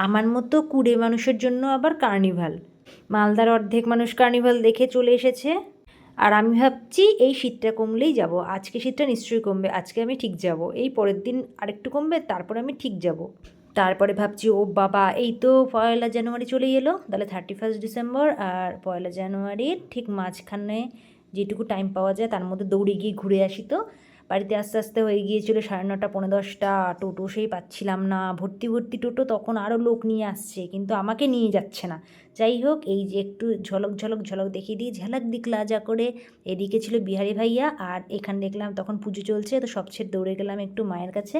আমার মতো কুড়ে মানুষের জন্য আবার কার্নিভাল। মালদার অর্ধেক মানুষ কার্নিভাল দেখে চলে এসেছে, আর আমি ভাবছি এই শীতটা কমলেই যাব। আজকে শীতটা নিশ্চয়ই কমবে, আজকে আমি ঠিক যাব। এই পরের দিন আরেকটু কমবে, তারপরে আমি ঠিক যাব। তারপরে ভাবছি ও বাবা, এই তো 1 জানুয়ারি চলেই এলো, তাহলে 31 ডিসেম্বর আর 1 জানুয়ারির ঠিক মাঝখানে যেটুকু টাইম পাওয়া যায় তার মধ্যে দৌড়ে গিয়ে ঘুরে আসি। তো বাড়িতে আস্তে আস্তে হয়ে গিয়েছিলো 9:30 পৌনে 10টা। টোটো সেই পাচ্ছিলাম না, ভর্তি ভর্তি টোটো, তখন আরও লোক নিয়ে আসছে কিন্তু আমাকে নিয়ে যাচ্ছে না। যাই হোক, এই যে একটু ঝলক ঝলক ঝলক দেখিয়ে দিই, ঝলক দিকলা যা করে। এদিকে ছিল বিহারি ভাইয়া, আর এখানে দেখলাম তখন পুজো চলছে, তো সব ছেড়ে দৌড়ে গেলাম একটু মায়ের কাছে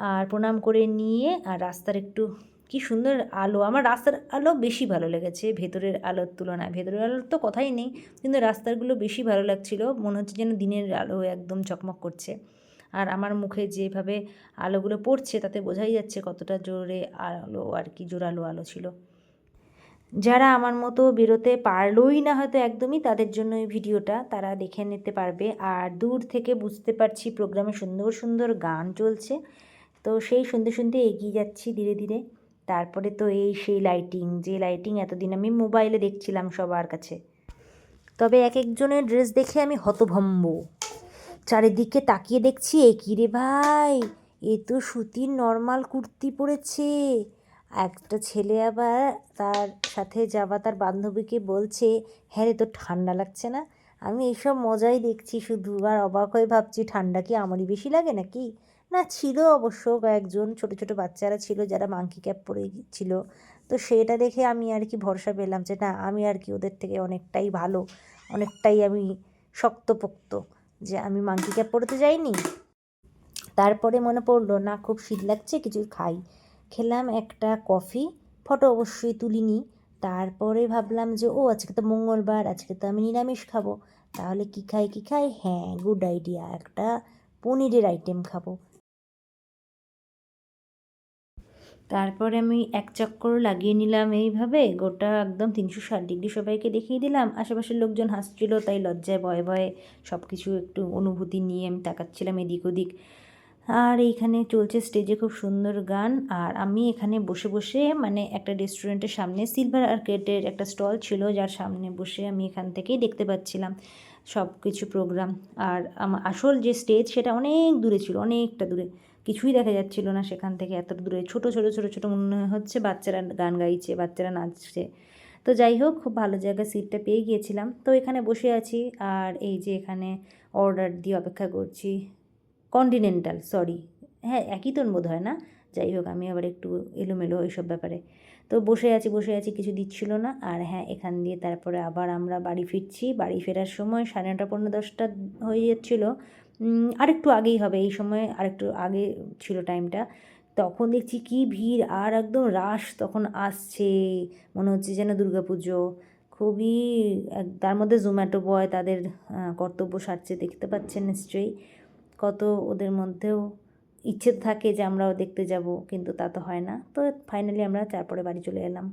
আর প্রণাম করে নিয়ে। আর রাস্তার একটু কি সুন্দর আলো, আমার রাস্তার আলো বেশি ভালো লেগেছে ভেতরের আলোর তুলনায়। ভেতরের আলোর তো কথাই নেই, কিন্তু রাস্তাগুলো বেশি ভালো লাগছিল, মনে হচ্ছে যেন দিনের আলো একদম চকমক করছে। আর আমার মুখে যেভাবে আলোগুলো পড়ছে তাতে বোঝাই যাচ্ছে কতটা জোরে আলো, আর কি জোরালো আলো ছিল। যারা আমার মতো বেরোতে পারলোই না হয়তো একদমই, তাদের জন্য এই ভিডিওটা, তারা দেখে নিতে পারবে। আর দূর থেকে বুঝতে পারছি প্রোগ্রামে সুন্দর সুন্দর গান চলছে, তো সেই শুনতে শুনতে এগিয়ে যাচ্ছি ধীরে ধীরে। তারপরে তো এই সেই লাইটিং, যে লাইটিং এতদিন আমি মোবাইলে দেখছিলাম সবার কাছে, তবে এক একজনের ড্রেস দেখে আমি হতভম্ব। চারিদিকে তাকিয়ে দেখছি, এ কী রে ভাই, এ তো সুতির নর্মাল কুর্তি পরেছে। একটা ছেলে আবার তার সাথে যাওয়া তার বান্ধবীকে বলছে, হ্যাঁ রে তোর ঠান্ডা লাগছে না? আমি এইসব মজাই দেখছি শুধু, আর অবাক হয়ে ভাবছি ঠান্ডা কি আমারই বেশি লাগে নাকি। না, ছিল অবশ্য কয়েকজন ছোটো ছোটো বাচ্চারা ছিল যারা মাংকি ক্যাপ পরে ছিল, তো সেটা দেখে আমি আর কি ভরসা পেলাম যে না, আমি আর কি ওদের থেকে অনেকটাই ভালো, অনেকটাই আমি শক্তপোক্ত, যে আমি মাংকি ক্যাপ পরতে যাইনি। তারপরে মনে পড়লো না, খুব শীত লাগছে, কিছু খাই। খেলাম একটা কফি, ফটো অবশ্যই তুলিনি। তারপরে ভাবলাম যে ও আজকে তো মঙ্গলবার, আজকে তো আমি নিরামিষ খাবো, তাহলে কী খাই কী খাই, হ্যাঁ গুড আইডিয়া, একটা পনিরের আইটেম খাবো। তারপরে আমি এক চক্কর লাগিয়ে নিলাম এইভাবে গোটা একদম 360 ডিগ্রি, সবাইকে দেখিয়ে দিলাম। আশেপাশের লোকজন হাসছিল, তাই লজ্জায় ভয়ে ভয়ে সব কিছু একটু অনুভূতি নিয়ে আমি তাকাচ্ছিলাম এদিক ওদিক। আর এইখানে চলছে স্টেজে খুব সুন্দর গান, আর আমি এখানে বসে বসে মানে একটা রেস্টুরেন্টের সামনে সিলভার আর্কেডের একটা স্টল ছিল, যার সামনে বসে আমি এখান থেকেই দেখতে পাচ্ছিলাম সব কিছু প্রোগ্রাম। আর আমার আসল যে স্টেজ সেটা অনেক দূরে ছিল, অনেকটা দূরে, কিছুই দেখা যাচ্ছিল না সেখান থেকে, এত দূরে ছোটো ছোটো ছোটো ছোটো মনে হচ্ছে বাচ্চারা গান গাইছে, বাচ্চারা নাচছে। তো যাই হোক, খুব ভালো জায়গায় সিটটা পেয়ে গিয়েছিলাম, তো এখানে বসে আছি। আর এই যে এখানে অর্ডার দিয়ে অপেক্ষা করছি, কন্টিনেন্টাল, সরি, হ্যাঁ একই তো বোধ হয় না। যাই হোক, আমি আবার একটু এলোমেলো এইসব ব্যাপারে। তো বসে আছি বসে আছি, কিছু দিচ্ছিল না। আর হ্যাঁ, এখান দিয়ে তারপরে আবার আমরা বাড়ি ফিরছি। বাড়ি ফেরার সময় 9:30 পৌনে 10টা হয়ে যাচ্ছিলো, আরেকটু আগেই হবে, এই সময় আরেকটু আগে ছিল টাইমটা। তখন দেখছি কি ভিড়, আর একদম রাশ তখন আসছে, মনে হচ্ছে যেন দুর্গাপুজো। খুবই তার মধ্যে জোম্যাটো বয় তাদের কর্তব্য সারছে, দেখতে পাচ্ছেন নিশ্চয়ই। কত ওদের মধ্যেও ইচ্ছে থাকে যে আমরাও দেখতে যাব, কিন্তু তা তো হয় না। তো ফাইনালি আমরা তারপরে বাড়ি চলে এলাম।